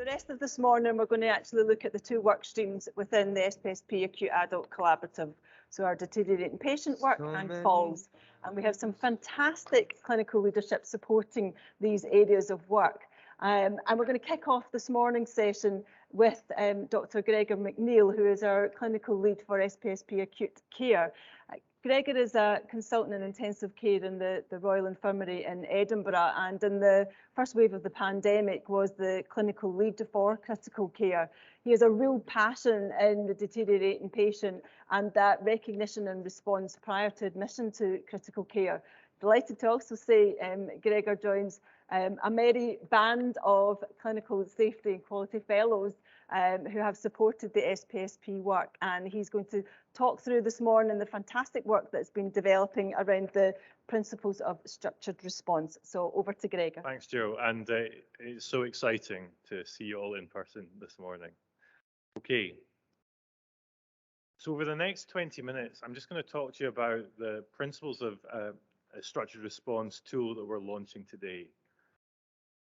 the rest of this morning, we're going to actually look at the two work streams within the SPSP Acute Adult Collaborative. So our deteriorating patient work and falls. And we have some fantastic clinical leadership supporting these areas of work. And we're going to kick off this morning's session with Dr. Gregor McNeill, who is our clinical lead for SPSP Acute Care. Gregor is a consultant in intensive care in the Royal Infirmary in Edinburgh, and in the first wave of the pandemic was the clinical lead for critical care. He has a real passion in the deteriorating patient and that recognition and response prior to admission to critical care. Delighted to also say Gregor joins a merry band of clinical safety and quality fellows who have supported the SPSP work, and he's going to talk through this morning the fantastic work that's been developing around the principles of structured response. So over to Gregor. Thanks, Joe, and it's so exciting to see you all in person this morning. Okay, so over the next 20 minutes, I'm just going to talk to you about the principles of a structured response tool that we're launching today.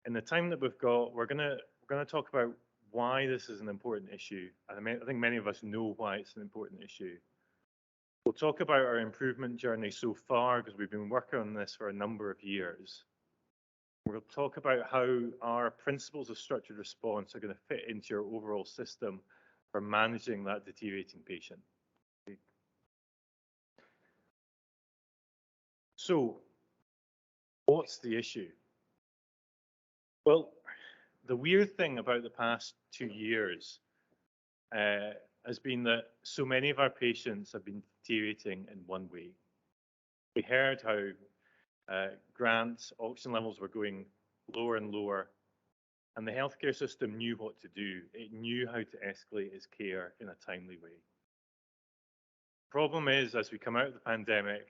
In the time that we've got, we're going to talk about why this is an important issue. I think many of us know why it's an important issue. We'll talk about our improvement journey so far, because we've been working on this for a number of years. We'll talk about how our principles of structured response are going to fit into your overall system for managing that deteriorating patient. Okay. So, what's the issue? Well, the weird thing about the past 2 years has been that so many of our patients have been deteriorating in one way. We heard how grant oxygen levels were going lower and lower, and the healthcare system knew what to do. It knew how to escalate its care in a timely way. The problem is, as we come out of the pandemic,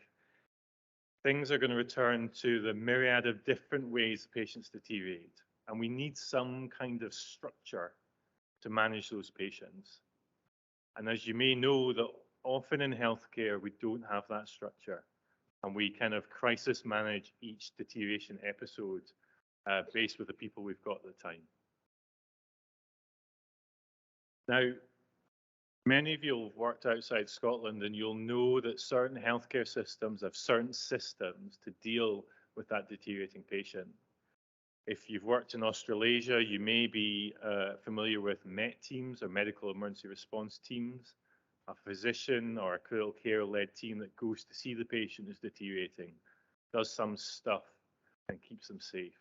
things are going to return to the myriad of different ways patients deteriorate. And we need some kind of structure to manage those patients. And as you may know, that often in healthcare, we don't have that structure. And we kind of crisis manage each deterioration episode based with the people we've got at the time. Now, many of you have worked outside Scotland, and you'll know that certain healthcare systems have certain systems to deal with that deteriorating patient. If you've worked in Australasia, you may be familiar with MET teams, or medical emergency response teams, a physician or a critical care-led team that goes to see the patient who's deteriorating, does some stuff, and keeps them safe.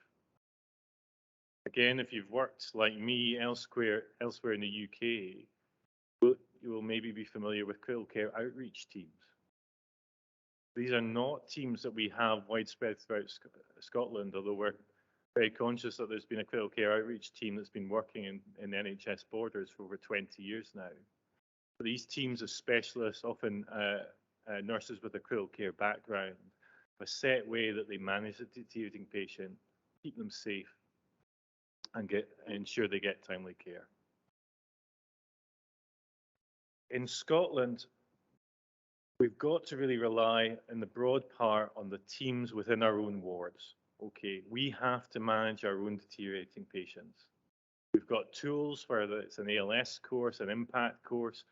Again, if you've worked like me elsewhere in the UK, you will maybe be familiar with critical care outreach teams. These are not teams that we have widespread throughout Scotland, although we're very conscious that there's been a critical care outreach team that's been working in NHS borders for over 20 years now. But these teams of specialists, often nurses with a critical care background, have a set way that they manage the deteriorating patient, keep them safe, and ensure they get timely care. In Scotland, we've got to really rely in the broad part on the teams within our own wards. Okay, we have to manage our own deteriorating patients. We've got tools, whether it's an ALS course, an impact course,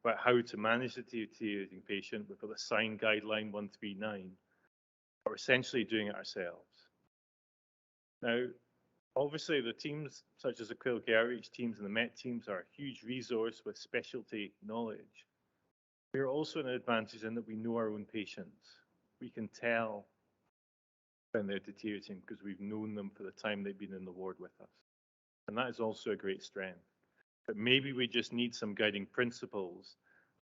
about how to manage the deteriorating patient. We've got the SIGN guideline 139. We're essentially doing it ourselves. Now, obviously, the teams such as the critical care outreach teams and the MET teams are a huge resource with specialty knowledge. We're also an advantage in that we know our own patients. We can tell when they're deteriorating because we've known them for the time they've been in the ward with us. And that is also a great strength. But maybe we just need some guiding principles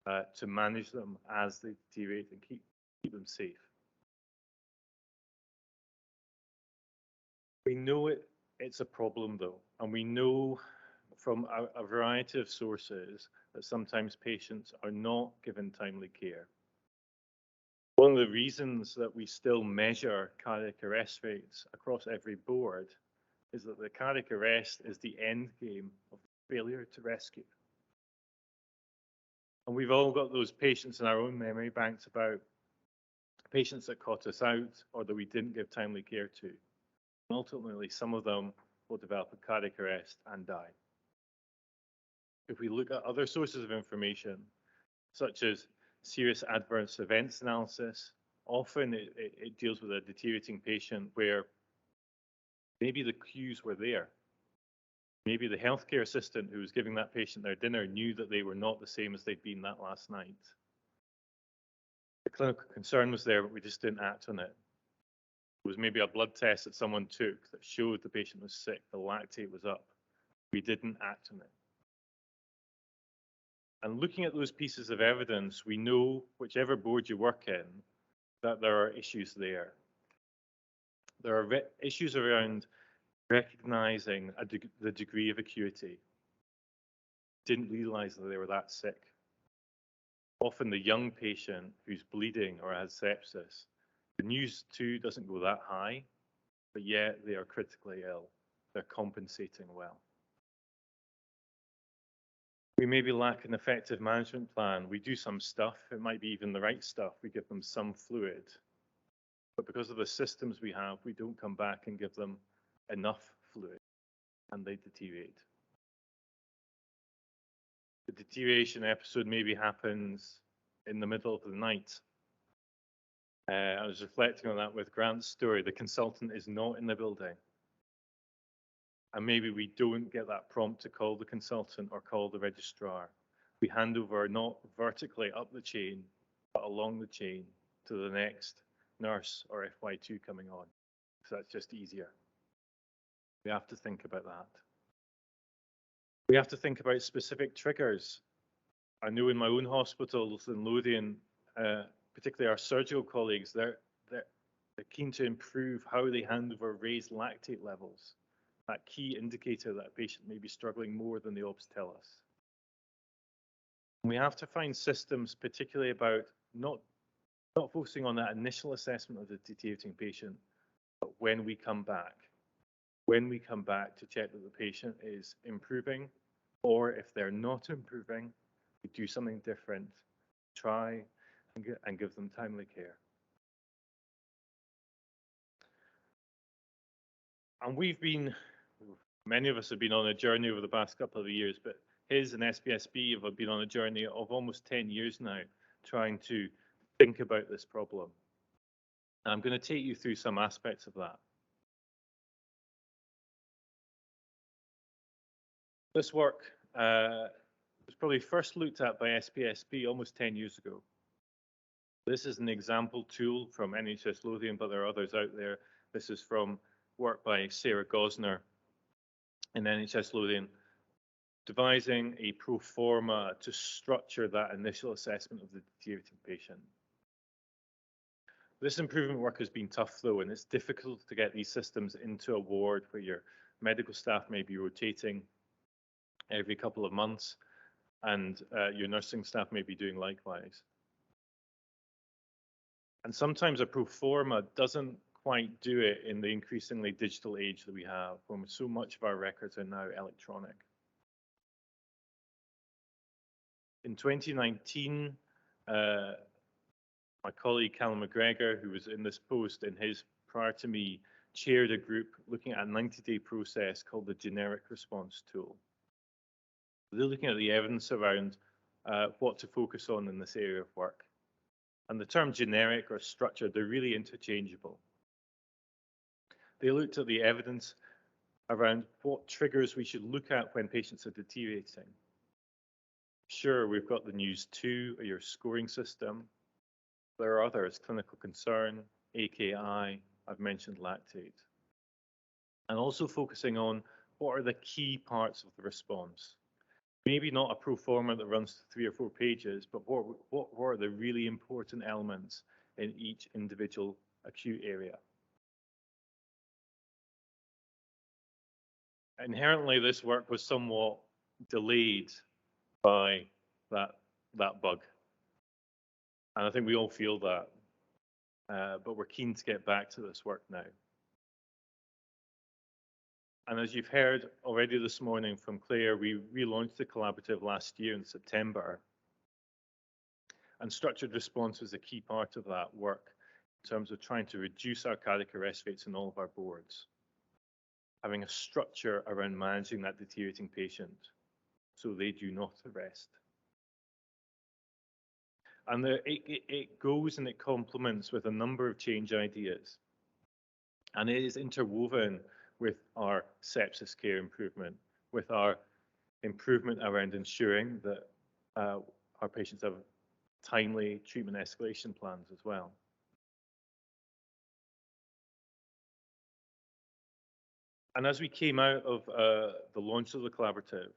to manage them as they deteriorate and keep them safe. We know it's a problem though, and we know from a variety of sources that sometimes patients are not given timely care. One of the reasons that we still measure cardiac arrest rates across every board is that the cardiac arrest is the end game of failure to rescue. And we've all got those patients in our own memory banks about patients that caught us out or that we didn't give timely care to. And ultimately, some of them will develop a cardiac arrest and die. If we look at other sources of information, such as serious adverse events analysis, often it deals with a deteriorating patient where maybe the cues were there. Maybe the healthcare assistant who was giving that patient their dinner knew that they were not the same as they'd been that last night. The clinical concern was there, but we just didn't act on it. It was maybe a blood test that someone took that showed the patient was sick, the lactate was up. We didn't act on it. And looking at those pieces of evidence, we know, whichever board you work in, that there are issues there. There are issues around recognizing the degree of acuity. Didn't realize that they were that sick. Often the young patient who's bleeding or has sepsis, the news too doesn't go that high, but yet they are critically ill. They're compensating well. We maybe lack an effective management plan. We do some stuff, it might be even the right stuff. We give them some fluid, but because of the systems we have, we don't come back and give them enough fluid, and they deteriorate. The deterioration episode maybe happens in the middle of the night. I was reflecting on that with Grant's story. The consultant is not in the building. And maybe we don't get that prompt to call the consultant or call the registrar. We hand over not vertically up the chain, but along the chain to the next nurse or FY2 coming on. So that's just easier. We have to think about that. We have to think about specific triggers. I know in my own hospitals in Lothian, particularly our surgical colleagues, they're keen to improve how they hand over raised lactate levels. That key indicator that a patient may be struggling more than the obs tell us. And we have to find systems, particularly about not focusing on that initial assessment of the deteriorating patient, but when we come back. When we come back to check that the patient is improving, or if they're not improving, we do something different, try and give them timely care. And many of us have been on a journey over the past couple of years, but his and SPSB have been on a journey of almost 10 years now, trying to think about this problem. And I'm going to take you through some aspects of that. This work was probably first looked at by SPSB almost 10 years ago. This is an example tool from NHS Lothian, but there are others out there. This is from work by Sarah Gosner in NHS Lothian, devising a pro forma to structure that initial assessment of the deteriorating patient. This improvement work has been tough though, and it's difficult to get these systems into a ward where your medical staff may be rotating every couple of months, and your nursing staff may be doing likewise. And sometimes a pro forma doesn't quite do it in the increasingly digital age that we have, when so much of our records are now electronic. In 2019, my colleague Callum McGregor, who was in this post in his prior to me, chaired a group looking at a 90-day process called the generic response tool. They're looking at the evidence around what to focus on in this area of work. And the term generic or structured, they're really interchangeable. They looked at the evidence around what triggers we should look at when patients are deteriorating. Sure, we've got the News 2 or your scoring system. There are others, clinical concern, AKI, I've mentioned lactate. And also focusing on what are the key parts of the response. Maybe not a pro forma that runs 3 or 4 pages, but what are the really important elements in each individual acute area. Inherently, this work was somewhat delayed by that bug. And I think we all feel that, but we're keen to get back to this work now. And as you've heard already this morning from Claire, we relaunched the collaborative last year in September. And structured response was a key part of that work in terms of trying to reduce our cardiac arrest rates in all of our boards. Having a structure around managing that deteriorating patient. so they do not arrest. And it goes and it complements with a number of change ideas. And it is interwoven with our sepsis care improvement, with our improvement around ensuring that our patients have timely treatment escalation plans as well. And as we came out of the launch of the collaborative,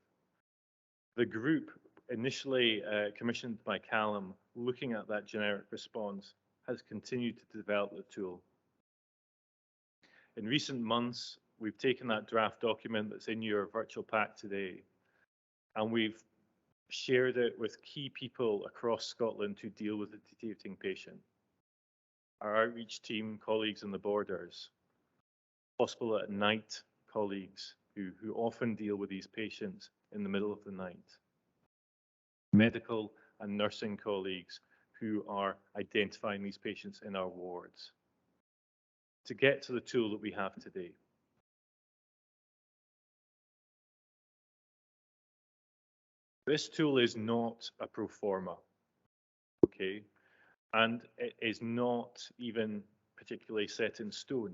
the group initially commissioned by Callum, looking at that generic response, has continued to develop the tool. In recent months, we've taken that draft document that's in your virtual pack today, and we've shared it with key people across Scotland who deal with the deteriorating patient. Our outreach team, colleagues on the borders, hospital at night colleagues who often deal with these patients in the middle of the night, medical and nursing colleagues who are identifying these patients in our wards, to get to the tool that we have today. This tool is not a pro forma, okay? And it is not even particularly set in stone.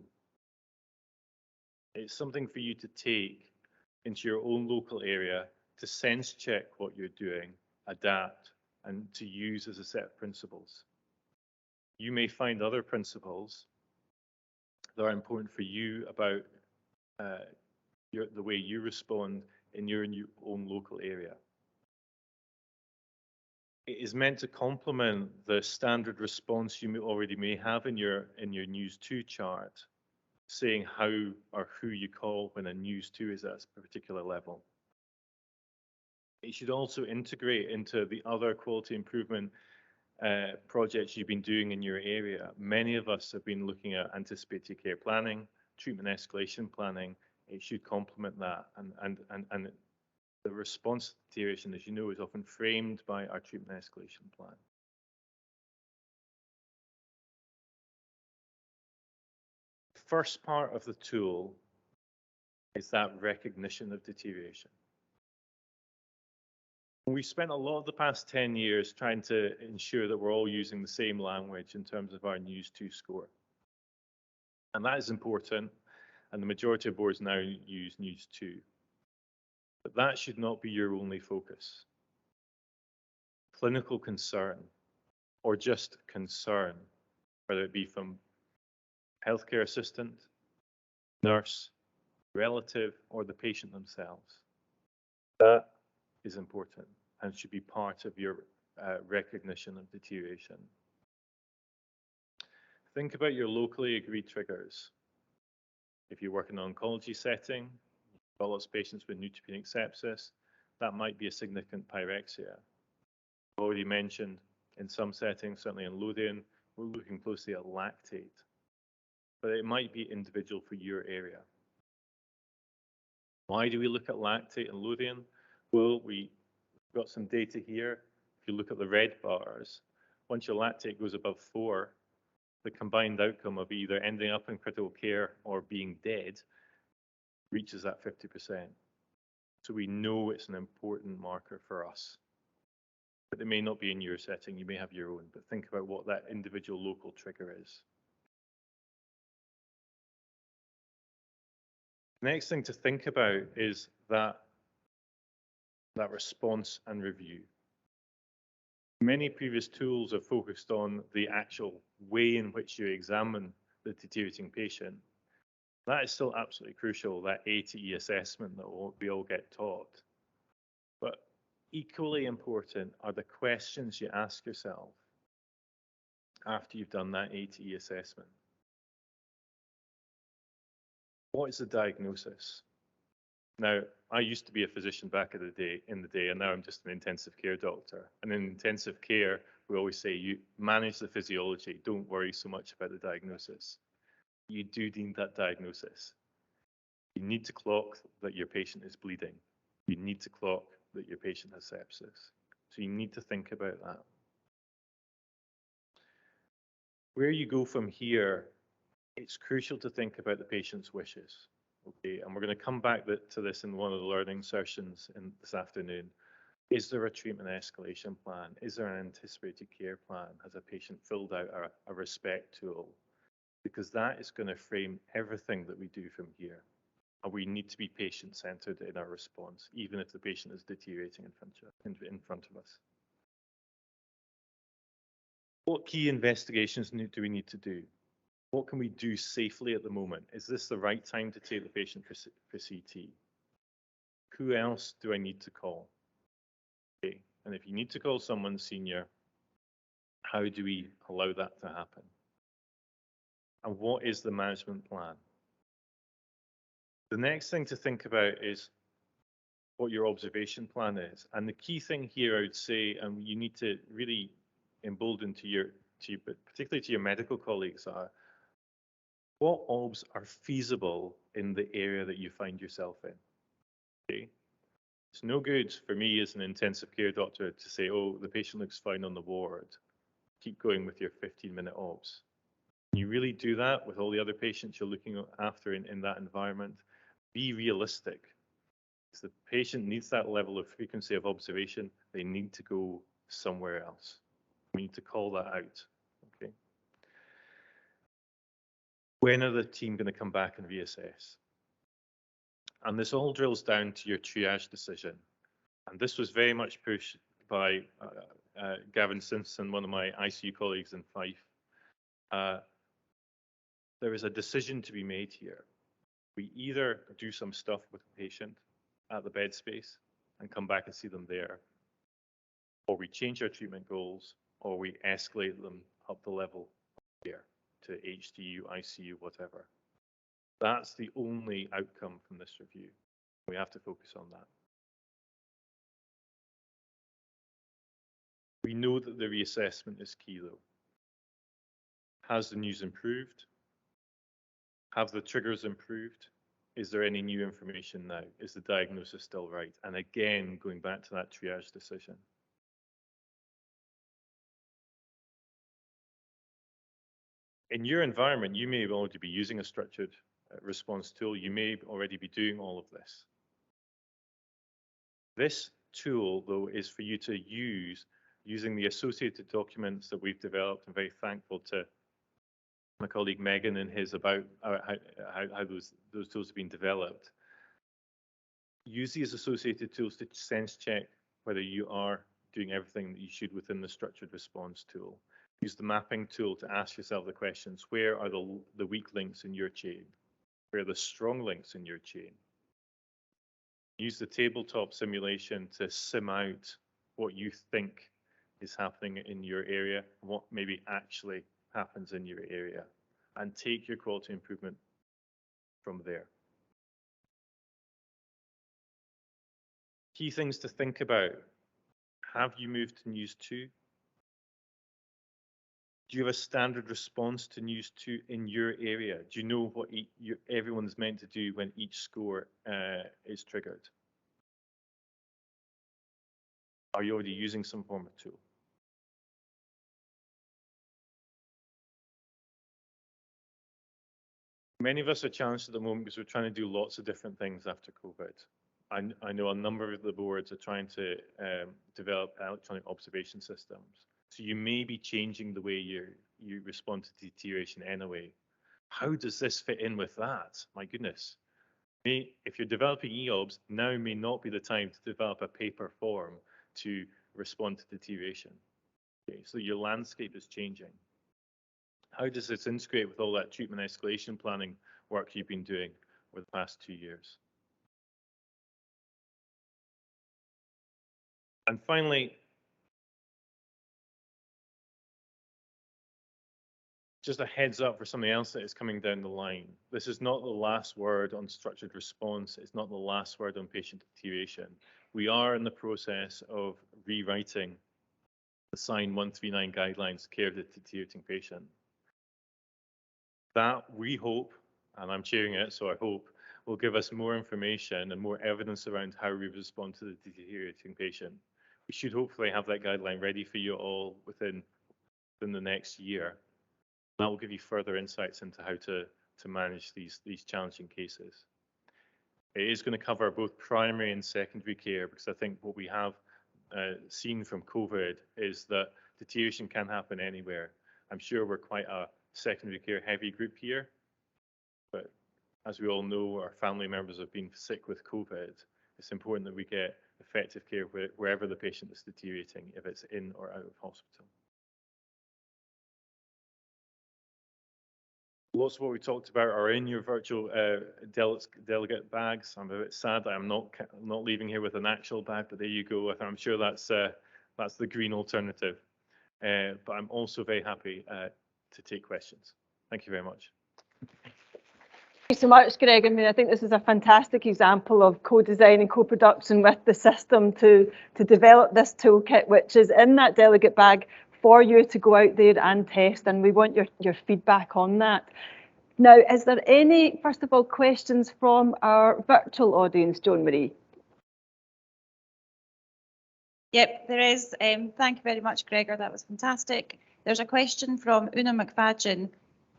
It's something for you to take into your own local area to sense check what you're doing, adapt, and to use as a set of principles. You may find other principles that are important for you about the way you respond in your own local area. It is meant to complement the standard response you already may have in your News 2 chart, saying how or who you call when a News 2 is at a particular level. It should also integrate into the other quality improvement projects you've been doing in your area. Many of us have been looking at anticipated care planning, treatment escalation planning. It should complement that, and the response to deterioration, as you know, is often framed by our treatment escalation plan. The first part of the tool is that recognition of deterioration. We spent a lot of the past 10 years trying to ensure that we're all using the same language in terms of our News 2 score. And that is important, and the majority of boards now use News 2. But that should not be your only focus. Clinical concern, or just concern, whether it be from healthcare assistant, nurse, relative, or the patient themselves. That is important and should be part of your recognition of deterioration. Think about your locally agreed triggers. If you work in an oncology setting, you've got lots of patients with neutropenic sepsis, that might be a significant pyrexia. I've already mentioned in some settings, certainly in Lothian, we're looking closely at lactate, but it might be individual for your area. Why do we look at lactate in Lothian? Well, we've got some data here. If you look at the red bars, once your lactate goes above 4, the combined outcome of either ending up in critical care or being dead reaches that 50%. So we know it's an important marker for us. But it may not be in your setting, you may have your own, but think about what that individual local trigger is. The next thing to think about is that response and review. Many previous tools have focused on the actual way in which you examine the deteriorating patient. That is still absolutely crucial, that A to E assessment that we all get taught. But equally important are the questions you ask yourself after you've done that A to E assessment. What is the diagnosis? Now, I used to be a physician back in the day, and now I'm just an intensive care doctor. And in intensive care, we always say, you manage the physiology, don't worry so much about the diagnosis. You do need that diagnosis. You need to clock that your patient is bleeding. You need to clock that your patient has sepsis. So you need to think about that. Where you go from here, it's crucial to think about the patient's wishes. Okay, and we're going to come back to this in one of the learning sessions this afternoon. Is there a treatment escalation plan? Is there an anticipated care plan? Has a patient filled out a respect tool? Because that is going to frame everything that we do from here. And we need to be patient-centered in our response, even if the patient is deteriorating in front of us. What key investigations do we need to do? What can we do safely at the moment? Is this the right time to take the patient for CT? Who else do I need to call? Okay, and if you need to call someone senior, how do we allow that to happen? And what is the management plan? The next thing to think about is what your observation plan is. And the key thing here, I would say, and you need to really embolden particularly to your medical colleagues, are what obs are feasible in the area that you find yourself in. Okay, it's no good for me as an intensive care doctor to say, oh, the patient looks fine on the ward. Keep going with your 15-minute obs. Can you really do that with all the other patients you're looking after in that environment? Be realistic. If the patient needs that level of frequency of observation, they need to go somewhere else. We need to call that out. Okay. When are the team going to come back and reassess? And this all drills down to your triage decision. And this was very much pushed by Gavin Simpson, one of my ICU colleagues in Fife. There is a decision to be made here. We either do some stuff with the patient at the bed space and come back and see them there, or we change our treatment goals, or we escalate them up the level here to HDU, ICU, whatever. That's the only outcome from this review. We have to focus on that. We know that the reassessment is key, though. Has the news improved? Have the triggers improved? Is there any new information now? Is the diagnosis still right? And again, going back to that triage decision. In your environment, you may already be using a structured response tool. You may already be doing all of this. This tool, though, is for you to use using the associated documents that we've developed. I'm very thankful to my colleague Megan and his about how those tools have been developed. Use these associated tools to sense check whether you are doing everything that you should within the structured response tool. Use the mapping tool to ask yourself the questions: where are the weak links in your chain? Where are the strong links in your chain? Use the tabletop simulation to sim out what you think is happening in your area, what maybe actually happens in your area, and take your quality improvement from there. Key things to think about. Have you moved to News 2? Do you have a standard response to News 2 in your area? Do you know what everyone's meant to do when each score is triggered? Are you already using some form of tool? Many of us are challenged at the moment because we're trying to do lots of different things after COVID. I know a number of the boards are trying to develop electronic observation systems. So you may be changing the way you respond to deterioration anyway. How does this fit in with that? My goodness. If you're developing EOBS, now may not be the time to develop a paper form to respond to deterioration. Okay, so your landscape is changing. How does this integrate with all that treatment escalation planning work you've been doing over the past 2 years? And finally, just a heads up for something else that is coming down the line. This is not the last word on structured response. It's not the last word on patient deterioration. We are in the process of rewriting the SIGN 139 guidelines, care of the deteriorating patient. That we hope, and I'm chairing it, so I hope, will give us more information and more evidence around how we respond to the deteriorating patient. We should hopefully have that guideline ready for you all within the next year. That will give you further insights into how to manage these challenging cases. It is going to cover both primary and secondary care, because I think what we have seen from COVID is that deterioration can happen anywhere. I'm sure we're quite a secondary care heavy group here, but as we all know, our family members have been sick with COVID. It's important that we get effective care wherever the patient is deteriorating, if it's in or out of hospital. Lots of what we talked about are in your virtual delegate bags. I'm a bit sad that I'm not leaving here with an actual bag, but there you go. I'm sure that's the green alternative. But I'm also very happy to take questions. Thank you very much. Thank you so much, Greg. I mean, I think this is a fantastic example of co-design and co-production with the system to develop this toolkit, which is in that delegate bag for you to go out there and test, and we want your feedback on that. Now, is there any, first of all, questions from our virtual audience, Joan Marie? Yep, there is. Thank you very much, Gregor. That was fantastic. There's a question from Una McFadgen.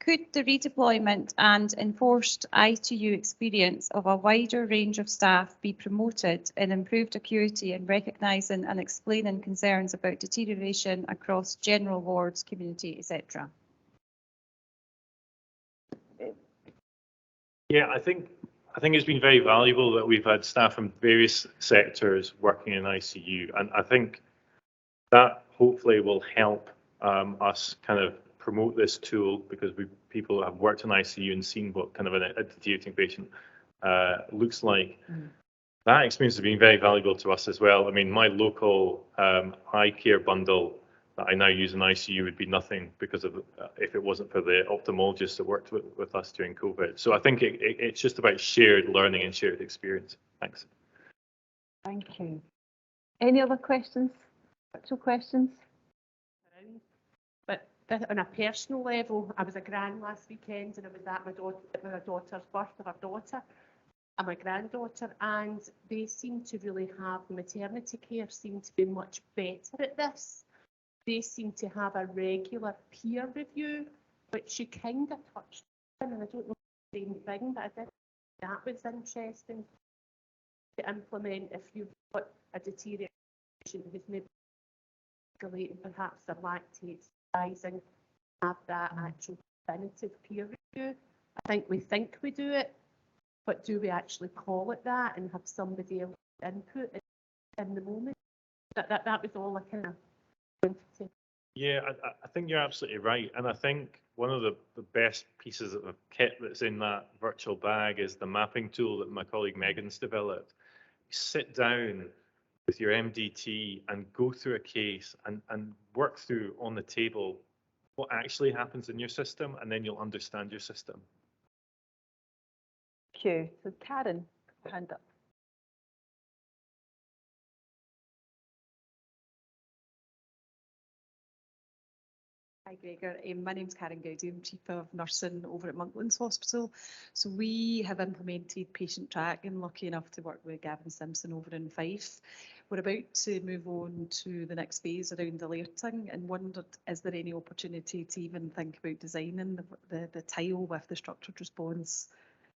Could the redeployment and enforced ITU experience of a wider range of staff be promoted in improved acuity in recognising and explaining concerns about deterioration across general wards, community, etc.? Yeah, I think it's been very valuable that we've had staff from various sectors working in ICU, and I think that hopefully will help us kind of promote this tool, because people have worked in ICU and seen what kind of a deteriorating patient looks like. That experience has been very valuable to us as well. I mean, my local eye care bundle that I now use in ICU would be nothing because of if it wasn't for the ophthalmologist that worked with us during COVID. So I think it's just about shared learning and shared experience. Thanks. Thank you. Any other questions? Virtual questions? But on a personal level, I was a gran last weekend, and I was at my daughter's birth of her daughter and my granddaughter, and they seem to really have maternity care, seem to be much better at this. They seem to have a regular peer review, which you kind of touched on, and I don't know the same thing, but I did. That was interesting to implement if you've got a deterioration who's maybe escalating, perhaps their lactates rising, have that actual definitive peer review. I think we do it, but do we actually call it that and have somebody else input in the moment? That was all I kind of wanted to. Yeah, I think you're absolutely right, and I think one of the best pieces of kit that's in that virtual bag is the mapping tool that my colleague Megan's developed. You sit down with your MDT and go through a case and work through on the table what actually happens in your system, and then you'll understand your system. Thank you. So Karen, hand up. Hi Gregor, my name's Karen Gowdy, I'm Chief of Nursing over at Monklands Hospital. So we have implemented patient tracking, lucky enough to work with Gavin Simpson over in Fife. We're about to move on to the next phase around alerting, and wondered, is there any opportunity to even think about designing the tile with the structured response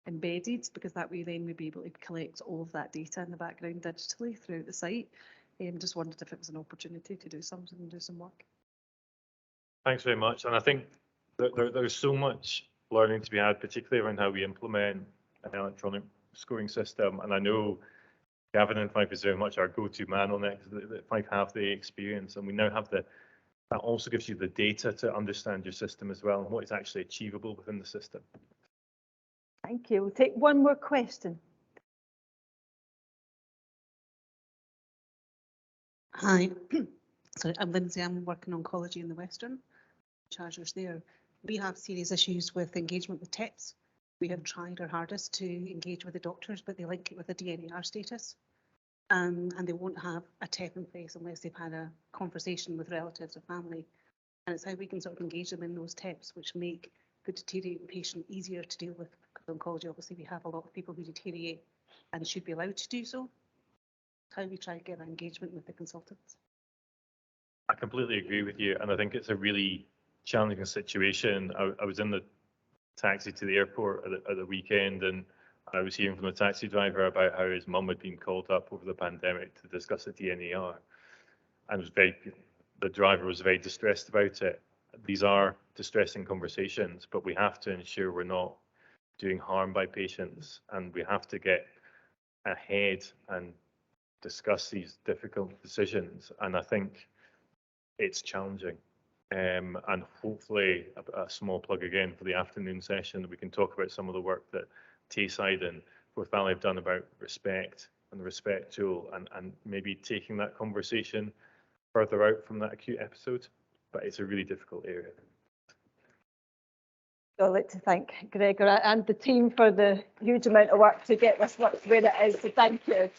embedded, because that way then we'd be able to collect all of that data in the background digitally throughout the site. Just wondered if it was an opportunity to do something and do some work. Thanks very much. And I think that there's so much learning to be had, particularly around how we implement an electronic scoring system. And I know Gavin and Fife is very much our go-to man on it, because Fife have the experience, and we now have that also gives you the data to understand your system as well and what is actually achievable within the system. Thank you. We'll take one more question. Hi, sorry, I'm Lindsay. I'm working in oncology in the Western. Chargers there. We have serious issues with engagement with TEPs. We have tried our hardest to engage with the doctors, but they link it with a DNAR status. And they won't have a TEP in place unless they've had a conversation with relatives or family. And it's how we can sort of engage them in those TEPs, which make the deteriorating patient easier to deal with. Because in oncology, obviously, we have a lot of people who deteriorate and should be allowed to do so. How we try to get that engagement with the consultants. I completely agree with you, and I think it's a really challenging situation. I was in the taxi to the airport at the weekend, and I was hearing from the taxi driver about how his mum had been called up over the pandemic to discuss a DNAR, and the driver was very distressed about it. These are distressing conversations, but we have to ensure we're not doing harm by patients, and we have to get ahead and discuss these difficult decisions. And I think it's challenging. And hopefully a small plug again for the afternoon session, we can talk about some of the work that Tayside and Forth Valley have done about respect and the respect tool, and maybe taking that conversation further out from that acute episode. But it's a really difficult area. I'd like to thank Gregor and the team for the huge amount of work to get this work where it is, so thank you.